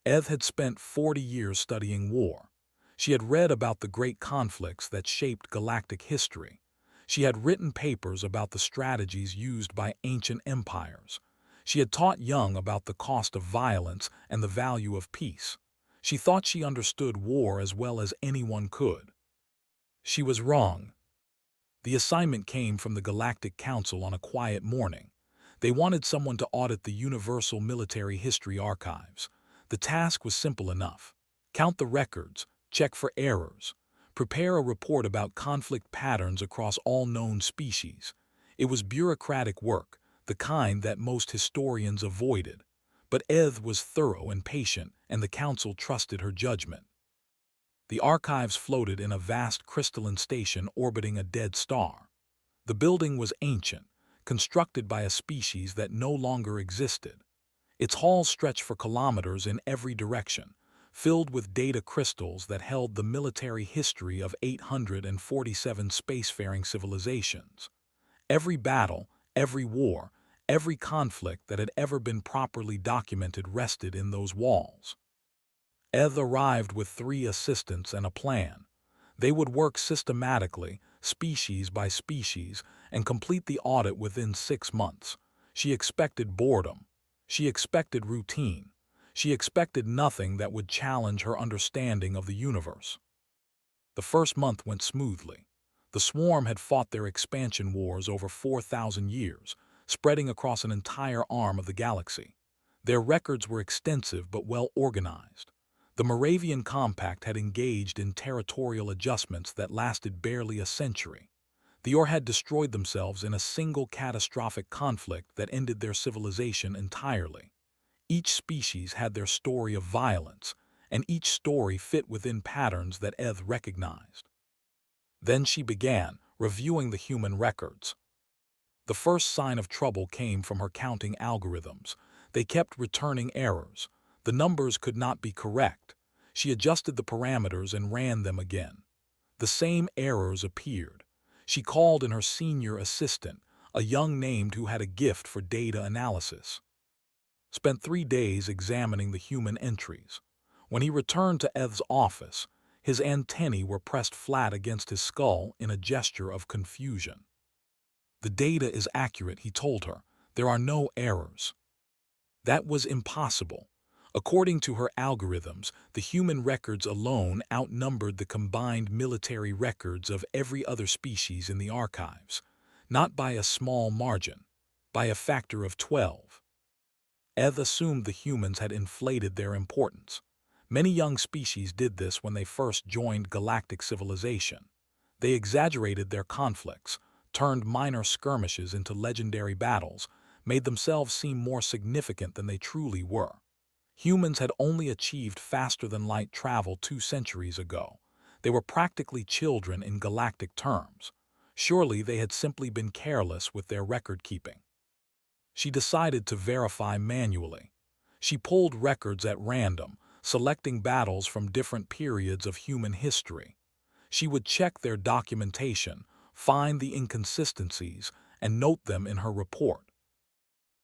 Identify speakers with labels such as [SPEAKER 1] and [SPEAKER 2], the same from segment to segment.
[SPEAKER 1] Eth had spent 40 years studying war. She had read about the great conflicts that shaped galactic history. She had written papers about the strategies used by ancient empires. She had taught young about the cost of violence and the value of peace. She thought she understood war as well as anyone could. She was wrong. The assignment came from the Galactic Council on a quiet morning. They wanted someone to audit the Universal Military History Archives. The task was simple enough. Count the records, check for errors, prepare a report about conflict patterns across all known species. It was bureaucratic work, the kind that most historians avoided. But Eth was thorough and patient, and the council trusted her judgment. The archives floated in a vast crystalline station orbiting a dead star. The building was ancient, constructed by a species that no longer existed. Its halls stretched for kilometers in every direction, filled with data crystals that held the military history of 847 spacefaring civilizations. Every battle, every war, every conflict that had ever been properly documented rested in those walls. Eth arrived with 3 assistants and a plan. They would work systematically, species by species, and complete the audit within 6 months. She expected boredom. She expected routine. She expected nothing that would challenge her understanding of the universe. The first month went smoothly. The swarm had fought their expansion wars over 4,000 years, spreading across an entire arm of the galaxy. Their records were extensive but well organized. The Moravian Compact had engaged in territorial adjustments that lasted barely a century. The Or had destroyed themselves in a single catastrophic conflict that ended their civilization entirely. Each species had their story of violence, and each story fit within patterns that Eth recognized. Then she began, reviewing the human records. The first sign of trouble came from her counting algorithms. They kept returning errors. The numbers could not be correct. She adjusted the parameters and ran them again. The same errors appeared. She called in her senior assistant, a young named who had a gift for data analysis. Spent 3 days examining the human entries. When he returned to Eth's office, his antennae were pressed flat against his skull in a gesture of confusion. "The data is accurate," he told her. "There are no errors." That was impossible. According to her algorithms, the human records alone outnumbered the combined military records of every other species in the archives, not by a small margin, by a factor of 12. Eth assumed the humans had inflated their importance. Many young species did this when they first joined galactic civilization. They exaggerated their conflicts, turned minor skirmishes into legendary battles, made themselves seem more significant than they truly were. Humans had only achieved faster-than-light travel 2 centuries ago. They were practically children in galactic terms. Surely they had simply been careless with their record-keeping. She decided to verify manually. She pulled records at random, selecting battles from different periods of human history. She would check their documentation, find the inconsistencies, and note them in her report.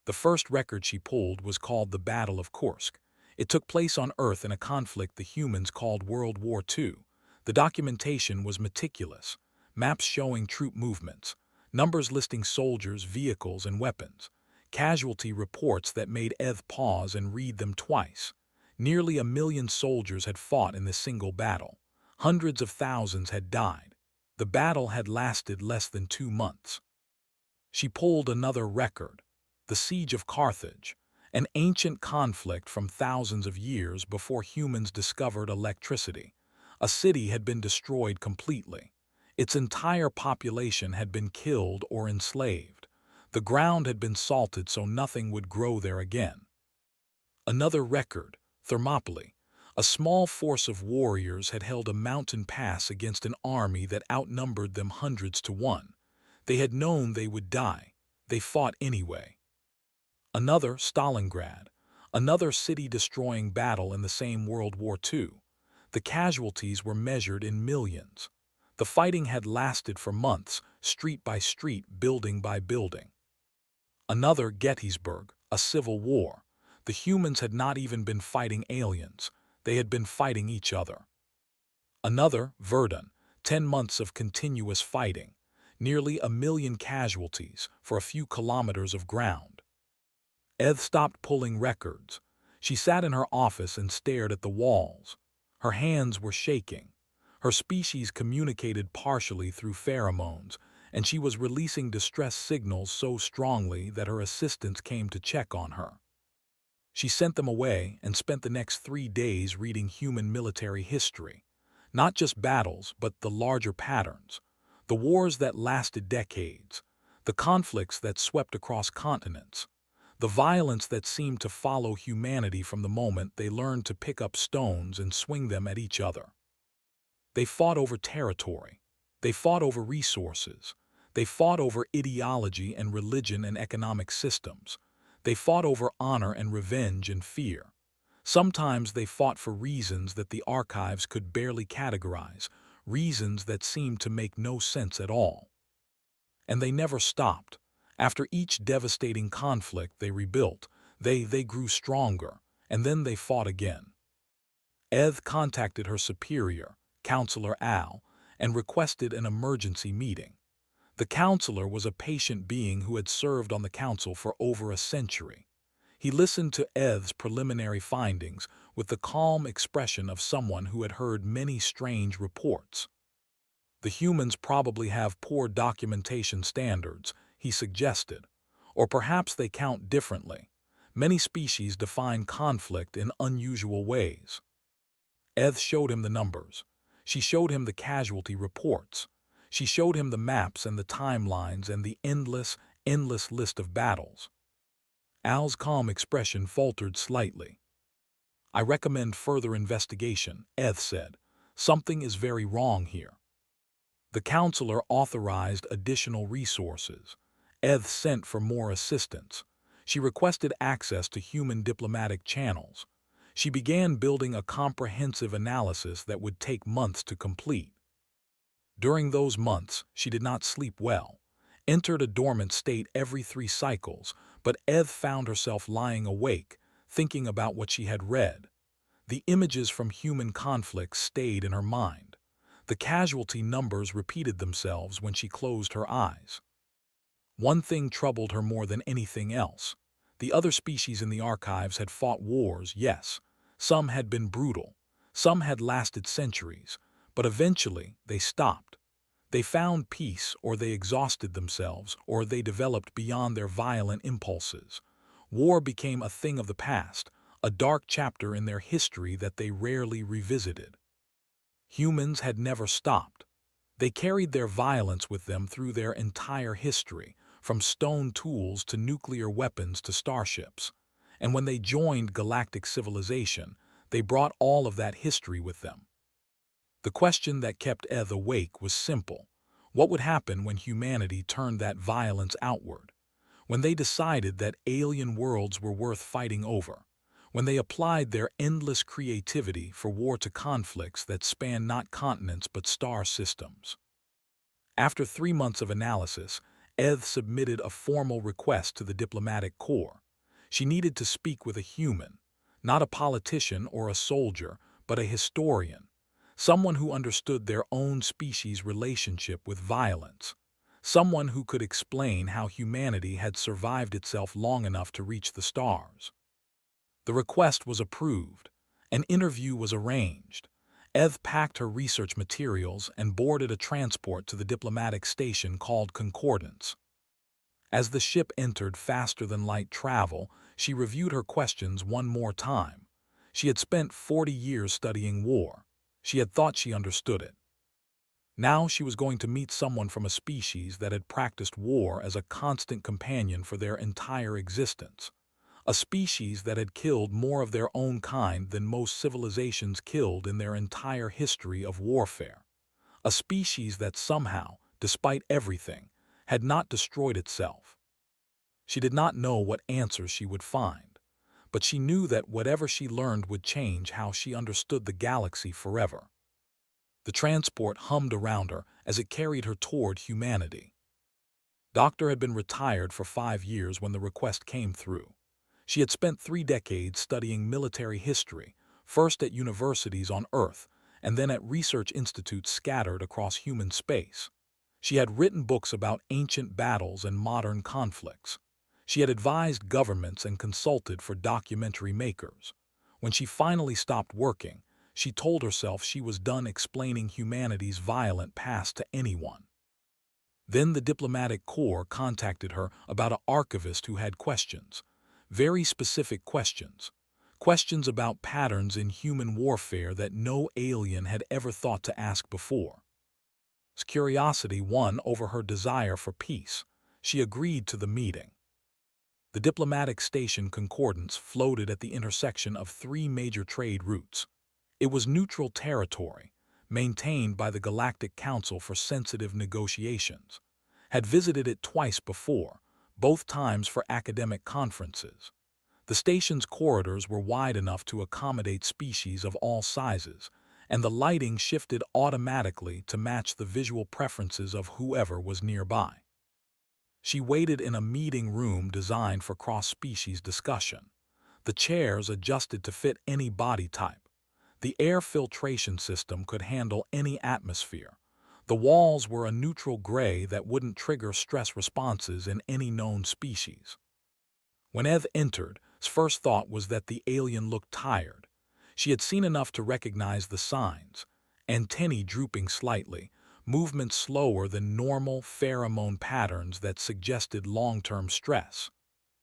[SPEAKER 1] The first record she pulled was called the Battle of Kursk. It took place on Earth in a conflict the humans called World War II. The documentation was meticulous, maps showing troop movements, numbers listing soldiers, vehicles, and weapons, casualty reports that made Eth pause and read them twice. Nearly 1 million soldiers had fought in this single battle. Hundreds of thousands had died. The battle had lasted less than 2 months. She pulled another record. The Siege of Carthage, an ancient conflict from thousands of years before humans discovered electricity. A city had been destroyed completely. Its entire population had been killed or enslaved. The ground had been salted so nothing would grow there again. Another record, Thermopylae. A small force of warriors had held a mountain pass against an army that outnumbered them hundreds to 1. They had known they would die. They fought anyway. Another, Stalingrad, another city-destroying battle in the same World War II. The casualties were measured in millions. The fighting had lasted for months, street by street, building by building. Another, Gettysburg, a civil war. The humans had not even been fighting aliens, they had been fighting each other. Another, Verdun, 10 months of continuous fighting, nearly 1 million casualties for a few kilometers of ground. Eth stopped pulling records. She sat in her office and stared at the walls. Her hands were shaking. Her species communicated partially through pheromones, and she was releasing distress signals so strongly that her assistants came to check on her. She sent them away and spent the next 3 days reading human military history. Not just battles, but the larger patterns. The wars that lasted decades. The conflicts that swept across continents. The violence that seemed to follow humanity from the moment they learned to pick up stones and swing them at each other. They fought over territory. They fought over resources. They fought over ideology and religion and economic systems. They fought over honor and revenge and fear. Sometimes they fought for reasons that the archives could barely categorize, reasons that seemed to make no sense at all. And they never stopped. After each devastating conflict they rebuilt, they grew stronger, and then they fought again. Eth contacted her superior, Counselor Al, and requested an emergency meeting. The counselor was a patient being who had served on the council for over a century. He listened to Eth's preliminary findings with the calm expression of someone who had heard many strange reports. The humans probably have poor documentation standards, he suggested, or perhaps they count differently. Many species define conflict in unusual ways. Eth showed him the numbers. She showed him the casualty reports. She showed him the maps and the timelines and the endless list of battles. Al's calm expression faltered slightly. "I recommend further investigation," Eth said. "Something is very wrong here." The counselor authorized additional resources. Eth sent for more assistance. She requested access to human diplomatic channels. She began building a comprehensive analysis that would take months to complete. During those months, she did not sleep well, entered a dormant state every 3 cycles, but Eth found herself lying awake, thinking about what she had read. The images from human conflicts stayed in her mind. The casualty numbers repeated themselves when she closed her eyes. One thing troubled her more than anything else. The other species in the archives had fought wars, yes. Some had been brutal. Some had lasted centuries. But eventually, they stopped. They found peace, or they exhausted themselves, or they developed beyond their violent impulses. War became a thing of the past, a dark chapter in their history that they rarely revisited. Humans had never stopped. They carried their violence with them through their entire history, from stone tools to nuclear weapons to starships. And when they joined galactic civilization, they brought all of that history with them. The question that kept Eth awake was simple. What would happen when humanity turned that violence outward? When they decided that alien worlds were worth fighting over? When they applied their endless creativity for war to conflicts that span not continents but star systems? After 3 months of analysis, Eth submitted a formal request to the diplomatic corps. She needed to speak with a human, not a politician or a soldier, but a historian, someone who understood their own species' relationship with violence, someone who could explain how humanity had survived itself long enough to reach the stars. The request was approved. An interview was arranged. Eth packed her research materials and boarded a transport to the diplomatic station called Concordance. As the ship entered faster-than-light travel, she reviewed her questions one more time. She had spent 40 years studying war. She had thought she understood it. Now she was going to meet someone from a species that had practiced war as a constant companion for their entire existence. A species that had killed more of their own kind than most civilizations killed in their entire history of warfare. A species that somehow, despite everything, had not destroyed itself. She did not know what answers she would find, but she knew that whatever she learned would change how she understood the galaxy forever. The transport hummed around her as it carried her toward humanity. Doctor had been retired for 5 years when the request came through. She had spent 3 decades studying military history, first at universities on Earth and then at research institutes scattered across human space. She had written books about ancient battles and modern conflicts. She had advised governments and consulted for documentary makers. When she finally stopped working, she told herself she was done explaining humanity's violent past to anyone. Then the diplomatic corps contacted her about an archivist who had questions, very specific questions, questions about patterns in human warfare that no alien had ever thought to ask before. Curiosity won over her desire for peace. She agreed to the meeting. The diplomatic station Concordance floated at the intersection of 3 major trade routes. It was neutral territory, maintained by the Galactic Council for sensitive negotiations. Had visited it twice before, both times for academic conferences. The station's corridors were wide enough to accommodate species of all sizes, and the lighting shifted automatically to match the visual preferences of whoever was nearby. She waited in a meeting room designed for cross-species discussion. The chairs adjusted to fit any body type. The air filtration system could handle any atmosphere. The walls were a neutral gray that wouldn't trigger stress responses in any known species. When Eth entered, his first thought was that the alien looked tired. She had seen enough to recognize the signs: antennae drooping slightly, movements slower than normal, pheromone patterns that suggested long-term stress.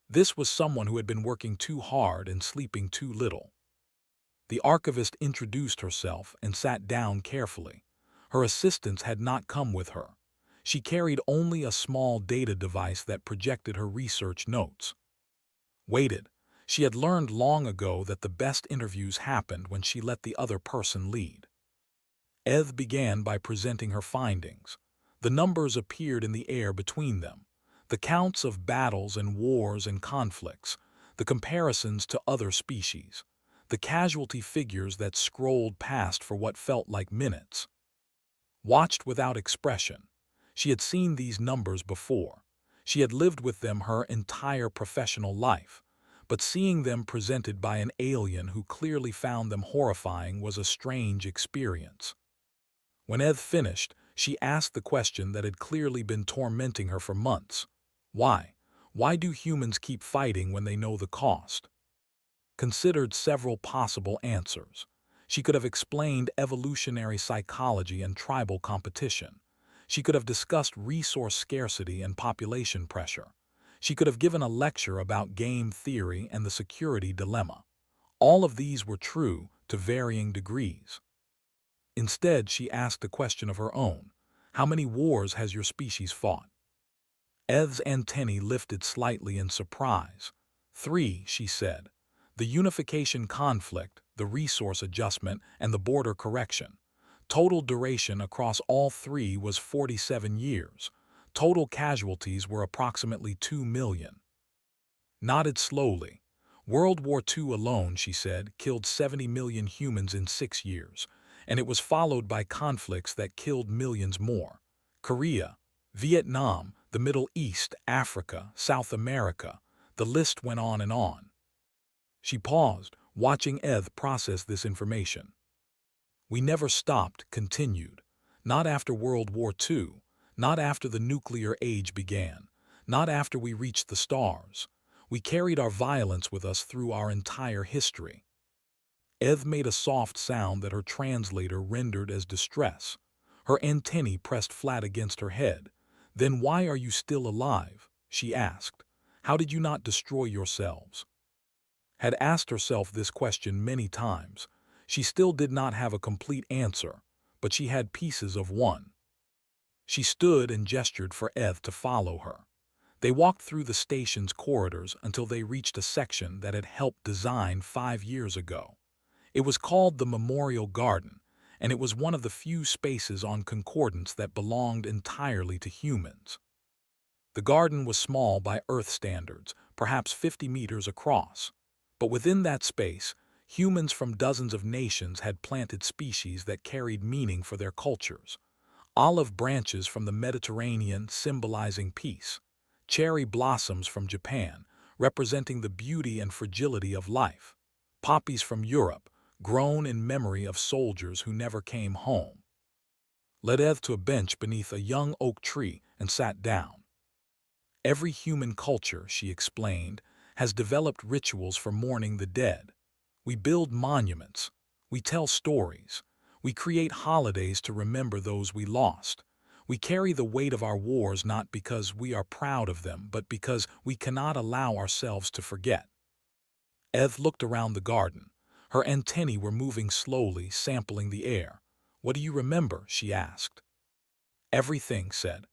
[SPEAKER 1] This was someone who had been working too hard and sleeping too little. The archivist introduced herself and sat down carefully. Her assistants had not come with her. She carried only a small data device that projected her research notes. Waited. She had learned long ago that the best interviews happened when she let the other person lead. Eth began by presenting her findings. The numbers appeared in the air between them. The counts of battles and wars and conflicts, the comparisons to other species, the casualty figures that scrolled past for what felt like minutes. Watched without expression. She had seen these numbers before. She had lived with them her entire professional life. But seeing them presented by an alien who clearly found them horrifying was a strange experience. When Eth finished, she asked the question that had clearly been tormenting her for months. Why? Why do humans keep fighting when they know the cost? Considered several possible answers. She could have explained evolutionary psychology and tribal competition. She could have discussed resource scarcity and population pressure. She could have given a lecture about game theory and the security dilemma. All of these were true to varying degrees. Instead, she asked a question of her own. How many wars has your species fought? Eth's antennae lifted slightly in surprise. 3, she said. The unification conflict, the resource adjustment, and the border correction. Total duration across all 3 was 47 years. Total casualties were approximately 2 million. Nodded slowly. World War II alone, she said, killed 70 million humans in 6 years, and it was followed by conflicts that killed millions more. Korea, Vietnam, the Middle East, Africa, South America, the list went on and on. She paused, watching Eth process this information. We never stopped, continued. Not after World War II, not after the nuclear age began, not after we reached the stars. We carried our violence with us through our entire history. Eth made a soft sound that her translator rendered as distress. Her antennae pressed flat against her head. Then why are you still alive? She asked. How did you not destroy yourselves? Had asked herself this question many times. She still did not have a complete answer, but she had pieces of one. She stood and gestured for Eth to follow her. They walked through the station's corridors until they reached a section that had helped design 5 years ago. It was called the Memorial Garden, and it was one of the few spaces on Concordance that belonged entirely to humans. The garden was small by Earth standards, perhaps 50 meters across. But within that space, humans from dozens of nations had planted species that carried meaning for their cultures. Olive branches from the Mediterranean symbolizing peace, cherry blossoms from Japan, representing the beauty and fragility of life. Poppies from Europe, grown in memory of soldiers who never came home. Led Eth to a bench beneath a young oak tree and sat down. Every human culture, she explained, has developed rituals for mourning the dead. We build monuments. We tell stories. We create holidays to remember those we lost. We carry the weight of our wars not because we are proud of them, but because we cannot allow ourselves to forget. Eth looked around the garden. Her antennae were moving slowly, sampling the air. "What do you remember?" she asked. "Everything," said.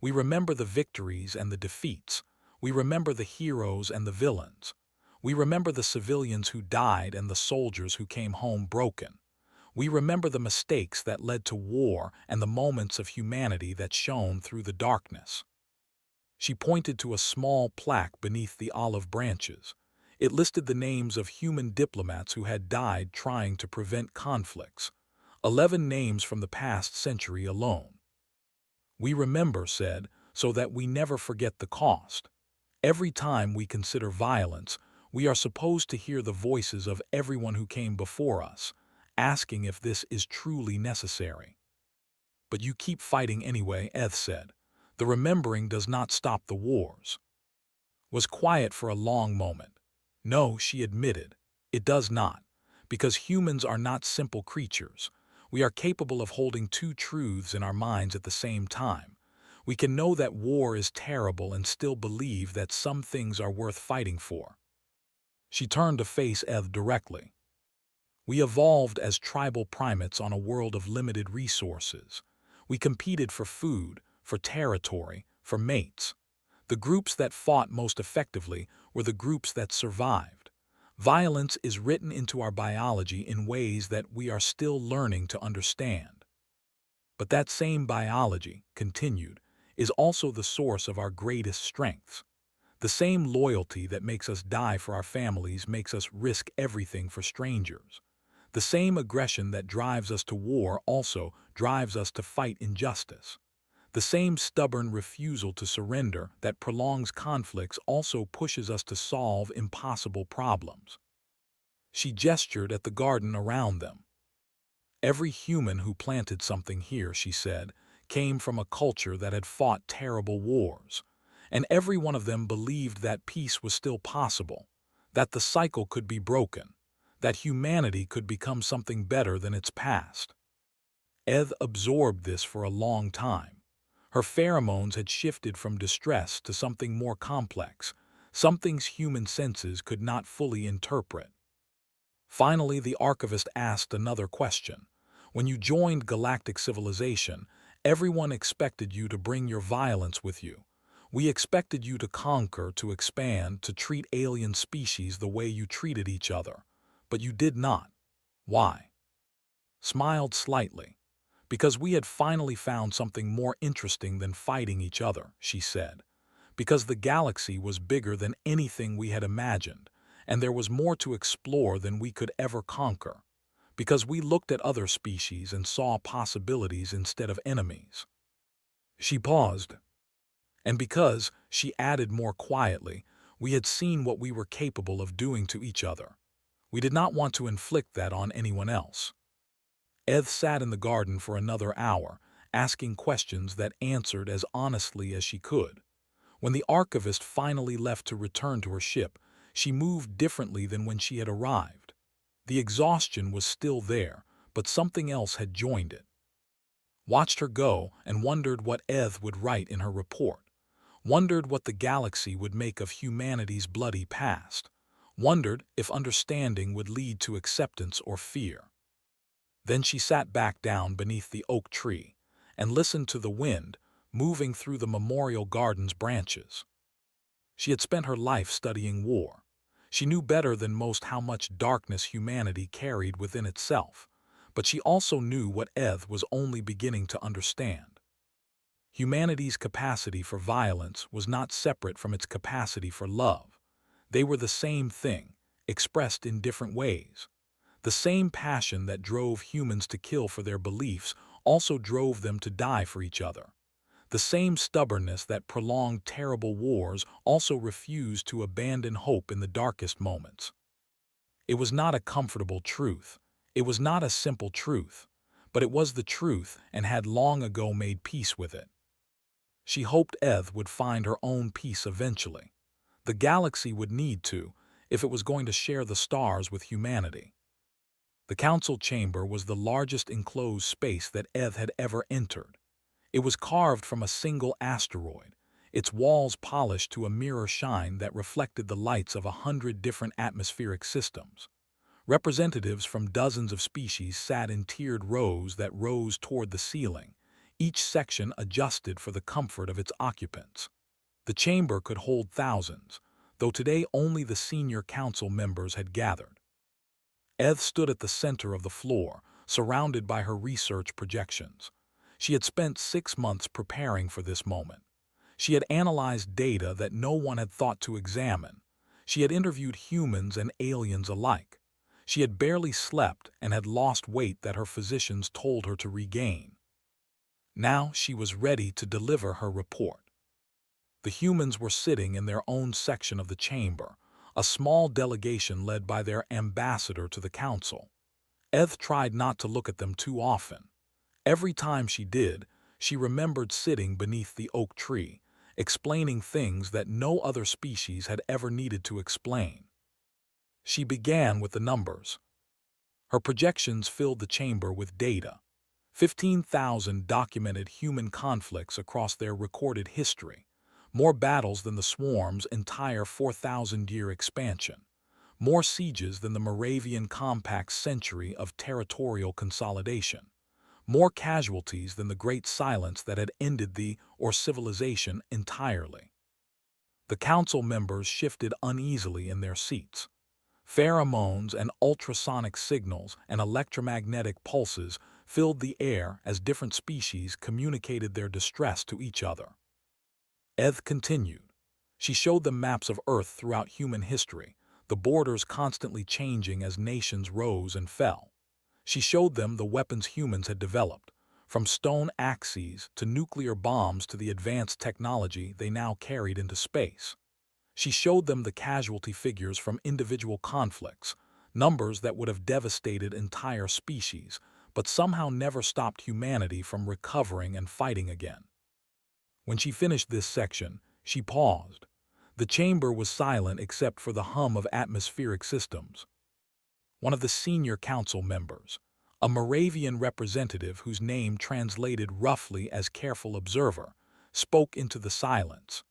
[SPEAKER 1] "We remember the victories and the defeats. We remember the heroes and the villains. We remember the civilians who died and the soldiers who came home broken. We remember the mistakes that led to war and the moments of humanity that shone through the darkness." She pointed to a small plaque beneath the olive branches. It listed the names of human diplomats who had died trying to prevent conflicts. 11 names from the past century alone. "We remember," said, "so that we never forget the cost. Every time we consider violence, we are supposed to hear the voices of everyone who came before us, asking if this is truly necessary." "But you keep fighting anyway," Eth said. "The remembering does not stop the wars." Was quiet for a long moment. "No," she admitted, "it does not, because humans are not simple creatures. We are capable of holding two truths in our minds at the same time. We can know that war is terrible and still believe that some things are worth fighting for." She turned to face Eth directly. "We evolved as tribal primates on a world of limited resources. We competed for food, for territory, for mates. The groups that fought most effectively were the groups that survived. Violence is written into our biology in ways that we are still learning to understand. But that same biology," continued, "is also the source of our greatest strengths. The same loyalty that makes us die for our families makes us risk everything for strangers. The same aggression that drives us to war also drives us to fight injustice. The same stubborn refusal to surrender that prolongs conflicts also pushes us to solve impossible problems." She gestured at the garden around them. "Every human who planted something here," she said, "came from a culture that had fought terrible wars. And every one of them believed that peace was still possible, that the cycle could be broken, that humanity could become something better than its past." Eth absorbed this for a long time. Her pheromones had shifted from distress to something more complex, something human senses could not fully interpret. Finally, the archivist asked another question. "When you joined galactic civilization, everyone expected you to bring your violence with you. We expected you to conquer, to expand, to treat alien species the way you treated each other. But you did not. Why?" Smiled slightly. "Because we had finally found something more interesting than fighting each other," she said. "Because the galaxy was bigger than anything we had imagined, and there was more to explore than we could ever conquer. Because we looked at other species and saw possibilities instead of enemies." She paused. "And because," she added more quietly, "we had seen what we were capable of doing to each other. We did not want to inflict that on anyone else." Eth sat in the garden for another hour, asking questions that answered as honestly as she could. When the archivist finally left to return to her ship, she moved differently than when she had arrived. The exhaustion was still there, but something else had joined it. Watched her go and wondered what Eth would write in her report. Wondered what the galaxy would make of humanity's bloody past. Wondered if understanding would lead to acceptance or fear. Then she sat back down beneath the oak tree and listened to the wind moving through the memorial garden's branches. She had spent her life studying war. She knew better than most how much darkness humanity carried within itself, but she also knew what Eth was only beginning to understand. Humanity's capacity for violence was not separate from its capacity for love. They were the same thing, expressed in different ways. The same passion that drove humans to kill for their beliefs also drove them to die for each other. The same stubbornness that prolonged terrible wars also refused to abandon hope in the darkest moments. It was not a comfortable truth. It was not a simple truth. But it was the truth and had long ago made peace with it. She hoped Eth would find her own peace eventually. The galaxy would need to, if it was going to share the stars with humanity. The council chamber was the largest enclosed space that Eth had ever entered. It was carved from a single asteroid, its walls polished to a mirror shine that reflected the lights of 100 different atmospheric systems. Representatives from dozens of species sat in tiered rows that rose toward the ceiling, each section adjusted for the comfort of its occupants. The chamber could hold thousands, though today only the senior council members had gathered. Eth stood at the center of the floor, surrounded by her research projections. She had spent 6 months preparing for this moment. She had analyzed data that no one had thought to examine. She had interviewed humans and aliens alike. She had barely slept and had lost weight that her physicians told her to regain. Now she was ready to deliver her report. The humans were sitting in their own section of the chamber, a small delegation led by their ambassador to the council. Eth tried not to look at them too often. Every time she did, she remembered sitting beneath the oak tree, explaining things that no other species had ever needed to explain. She began with the numbers. Her projections filled the chamber with data. 15,000 documented human conflicts across their recorded history, more battles than the Swarm's entire 4,000-year expansion, more sieges than the Moravian Compact's century of territorial consolidation, more casualties than the Great Silence that had ended the or civilization entirely. The council members shifted uneasily in their seats. Pheromones and ultrasonic signals and electromagnetic pulses filled the air as different species communicated their distress to each other. Eth continued. She showed them maps of Earth throughout human history, the borders constantly changing as nations rose and fell. She showed them the weapons humans had developed, from stone axes to nuclear bombs to the advanced technology they now carried into space. She showed them the casualty figures from individual conflicts, numbers that would have devastated entire species, but somehow never stopped humanity from recovering and fighting again. When she finished this section, she paused. The chamber was silent except for the hum of atmospheric systems. One of the senior council members, a Moravian representative whose name translated roughly as careful observer, spoke into the silence.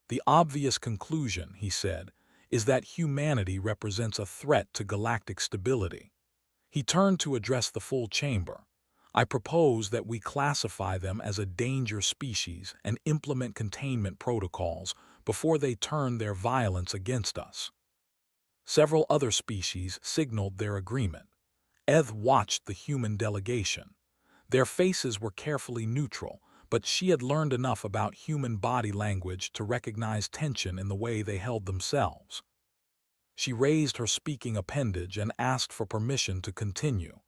[SPEAKER 1] The obvious conclusion, he said, is that humanity represents a threat to galactic stability. He turned to address the full chamber. I propose that we classify them as a danger species and implement containment protocols before they turn their violence against us. Several other species signaled their agreement. Eth watched the human delegation. Their faces were carefully neutral, but she had learned enough about human body language to recognize tension in the way they held themselves. She raised her speaking appendage and asked for permission to continue.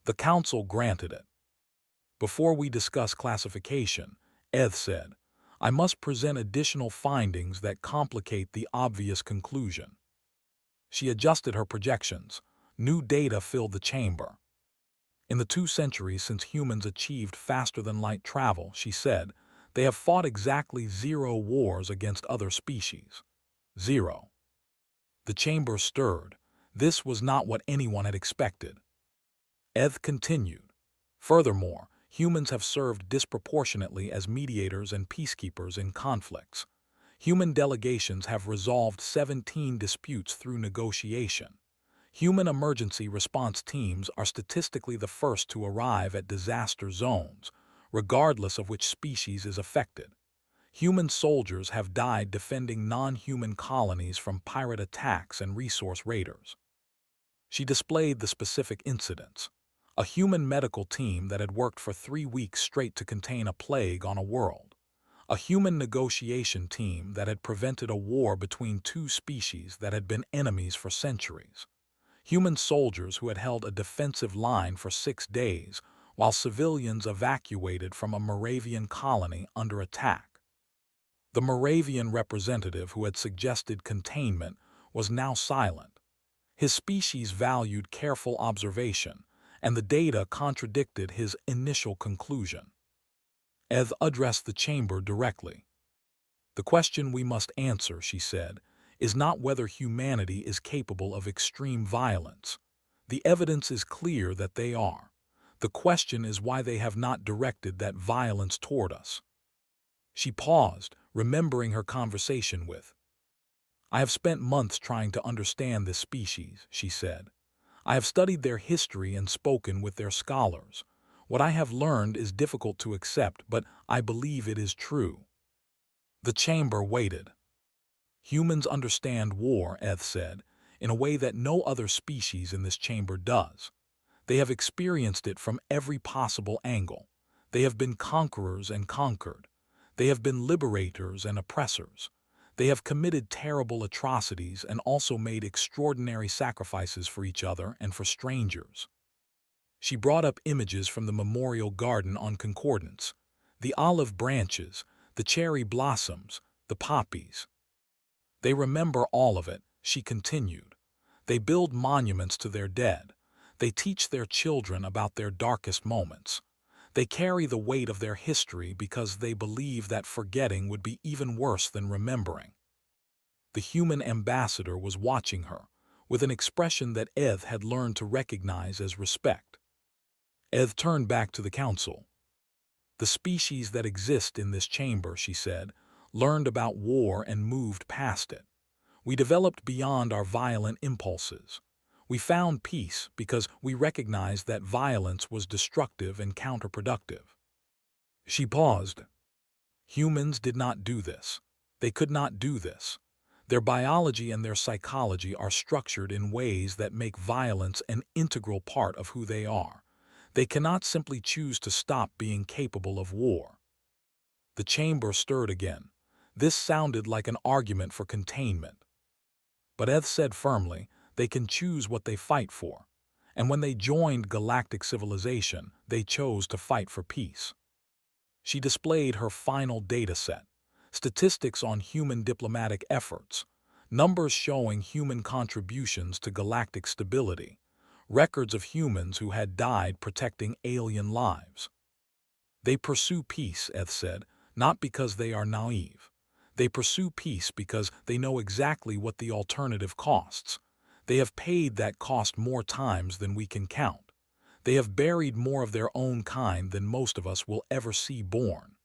[SPEAKER 1] The council granted it. Before we discuss classification, Eth said, I must present additional findings that complicate the obvious conclusion. She adjusted her projections. New data filled the chamber. In the 2 centuries since humans achieved faster-than-light travel, she said, they have fought exactly 0 wars against other species. 0. The chamber stirred. This was not what anyone had expected. Eth continued. Furthermore, humans have served disproportionately as mediators and peacekeepers in conflicts. Human delegations have resolved 17 disputes through negotiation. Human emergency response teams are statistically the first to arrive at disaster zones, regardless of which species is affected. Human soldiers have died defending non-human colonies from pirate attacks and resource raiders. She displayed the specific incidents. A human medical team that had worked for 3 weeks straight to contain a plague on a world. A human negotiation team that had prevented a war between 2 species that had been enemies for centuries. Human soldiers who had held a defensive line for 6 days, while civilians evacuated from a Moravian colony under attack. The Moravian representative who had suggested containment was now silent. His species valued careful observation, and the data contradicted his initial conclusion. Eth addressed the chamber directly. "The question we must answer," she said, "is not whether humanity is capable of extreme violence. The evidence is clear that they are. The question is why they have not directed that violence toward us." She paused, remembering her conversation with. "I have spent months trying to understand this species," she said. "I have studied their history and spoken with their scholars. What I have learned is difficult to accept, but I believe it is true." The chamber waited. "Humans understand war," Eth said, "in a way that no other species in this chamber does. They have experienced it from every possible angle. They have been conquerors and conquered. They have been liberators and oppressors. They have committed terrible atrocities and also made extraordinary sacrifices for each other and for strangers." She brought up images from the memorial garden on Concordance: the olive branches, the cherry blossoms, the poppies. "They remember all of it," she continued. "They build monuments to their dead. They teach their children about their darkest moments. They carry the weight of their history because they believe that forgetting would be even worse than remembering." The human ambassador was watching her, with an expression that Eth had learned to recognize as respect. Eth turned back to the council. "The species that exist in this chamber," she said, "learned about war and moved past it. We developed beyond our violent impulses. We found peace because we recognized that violence was destructive and counterproductive." She paused. "Humans did not do this. They could not do this. Their biology and their psychology are structured in ways that make violence an integral part of who they are. They cannot simply choose to stop being capable of war." The chamber stirred again. This sounded like an argument for containment. But Eth said firmly, "They can choose what they fight for. And when they joined galactic civilization, they chose to fight for peace." She displayed her final data set: statistics on human diplomatic efforts, numbers showing human contributions to galactic stability, records of humans who had died protecting alien lives. "They pursue peace," Eth said, "not because they are naive. They pursue peace because they know exactly what the alternative costs. They have paid that cost more times than we can count. They have buried more of their own kind than most of us will ever see born."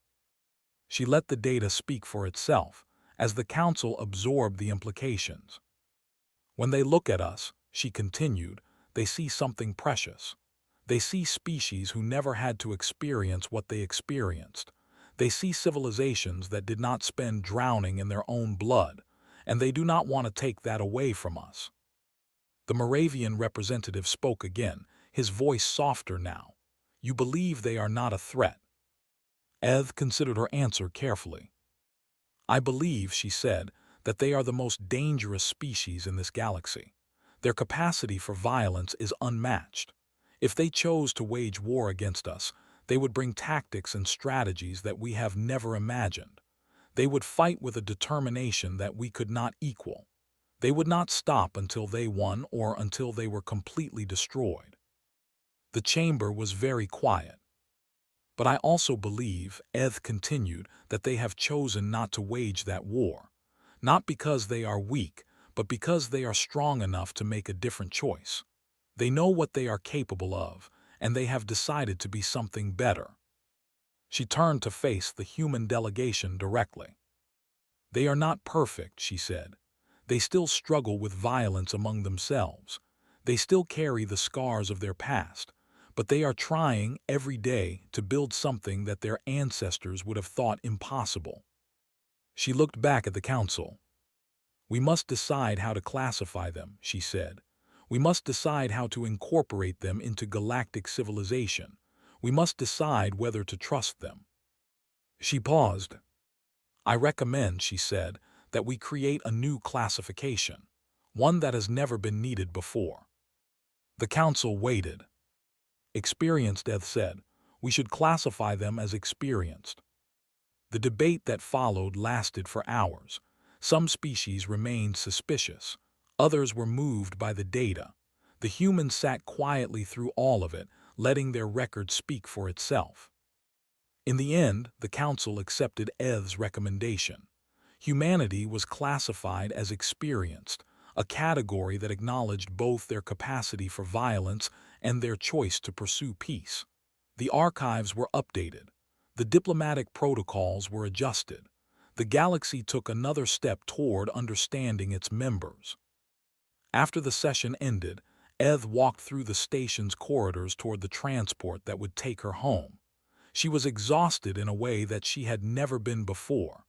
[SPEAKER 1] She let the data speak for itself, as the council absorbed the implications. "When they look at us," she continued, "they see something precious. They see species who never had to experience what they experienced. They see civilizations that did not spend drowning in their own blood, and they do not want to take that away from us." The Moravian representative spoke again, his voice softer now. "You believe they are not a threat." Eth considered her answer carefully. "I believe," she said, "that they are the most dangerous species in this galaxy. Their capacity for violence is unmatched. If they chose to wage war against us, they would bring tactics and strategies that we have never imagined. They would fight with a determination that we could not equal. They would not stop until they won or until they were completely destroyed." The chamber was very quiet. "But I also believe," Eth continued, "that they have chosen not to wage that war. Not because they are weak, but because they are strong enough to make a different choice. They know what they are capable of, and they have decided to be something better." She turned to face the human delegation directly. "They are not perfect," she said. "They still struggle with violence among themselves. They still carry the scars of their past, but they are trying every day to build something that their ancestors would have thought impossible." She looked back at the council. "We must decide how to classify them," she said. "We must decide how to incorporate them into galactic civilization. We must decide whether to trust them." She paused. "I recommend," she said, "that we create a new classification, one that has never been needed before." The council waited. Experienced, Eth said. We should classify them as experienced. The debate that followed lasted for hours. Some species remained suspicious. Others were moved by the data. The humans sat quietly through all of it, letting their record speak for itself. In the end, the council accepted Eth's recommendation. Humanity was classified as experienced, a category that acknowledged both their capacity for violence and their choice to pursue peace. The archives were updated. The diplomatic protocols were adjusted. The galaxy took another step toward understanding its members. After the session ended, Eth walked through the station's corridors toward the transport that would take her home. She was exhausted in a way that she had never been before.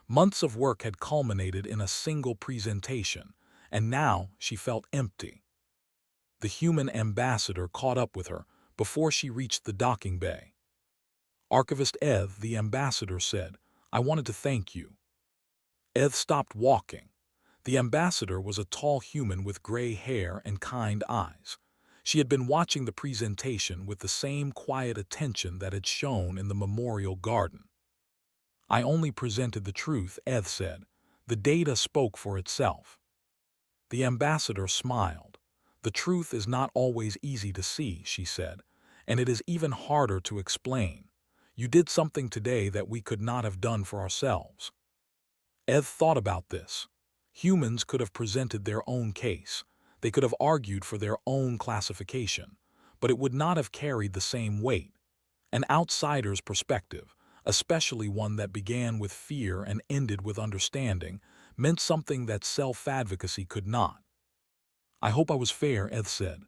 [SPEAKER 1] Months of work had culminated in a single presentation, and now she felt empty. The human ambassador caught up with her before she reached the docking bay. Archivist Eth, the ambassador said, I wanted to thank you. Eth stopped walking. The ambassador was a tall human with gray hair and kind eyes. She had been watching the presentation with the same quiet attention that had shown in the memorial garden. I only presented the truth, Eth said. The data spoke for itself. The ambassador smiled. The truth is not always easy to see, she said, and it is even harder to explain. You did something today that we could not have done for ourselves. Eth thought about this. Humans could have presented their own case. They could have argued for their own classification, but it would not have carried the same weight. An outsider's perspective, especially one that began with fear and ended with understanding, meant something that self-advocacy could not. I hope I was fair, Eth said.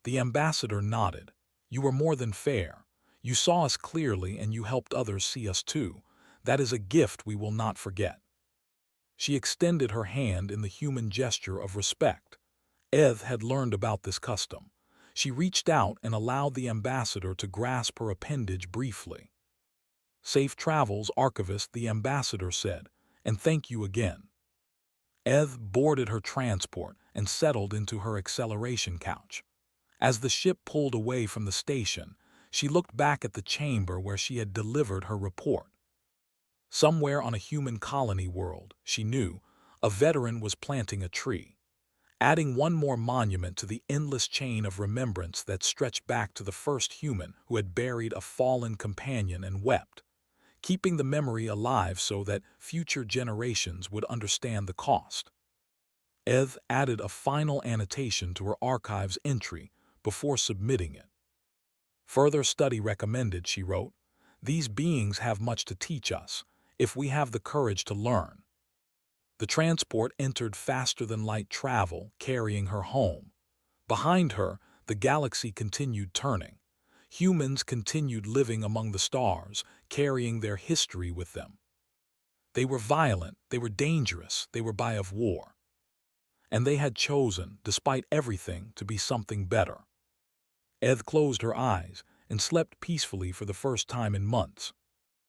[SPEAKER 1] The ambassador nodded. You were more than fair. You saw us clearly and you helped others see us too. That is a gift we will not forget. She extended her hand in the human gesture of respect. Eth had learned about this custom. She reached out and allowed the ambassador to grasp her appendage briefly. Safe travels, archivist, the ambassador said, and thank you again. Eth boarded her transport and settled into her acceleration couch. As the ship pulled away from the station, she looked back at the chamber where she had delivered her report. Somewhere on a human colony world, she knew, a veteran was planting a tree, adding one more monument to the endless chain of remembrance that stretched back to the first human who had buried a fallen companion and wept, keeping the memory alive so that future generations would understand the cost. Eth added a final annotation to her archives entry before submitting it. Further study recommended, she wrote. These beings have much to teach us, if we have the courage to learn. The transport entered faster-than-light travel, carrying her home. Behind her, the galaxy continued turning. Humans continued living among the stars, carrying their history with them. They were violent, they were dangerous, they were of war. And they had chosen, despite everything, to be something better. Eth closed her eyes and slept peacefully for the first time in months.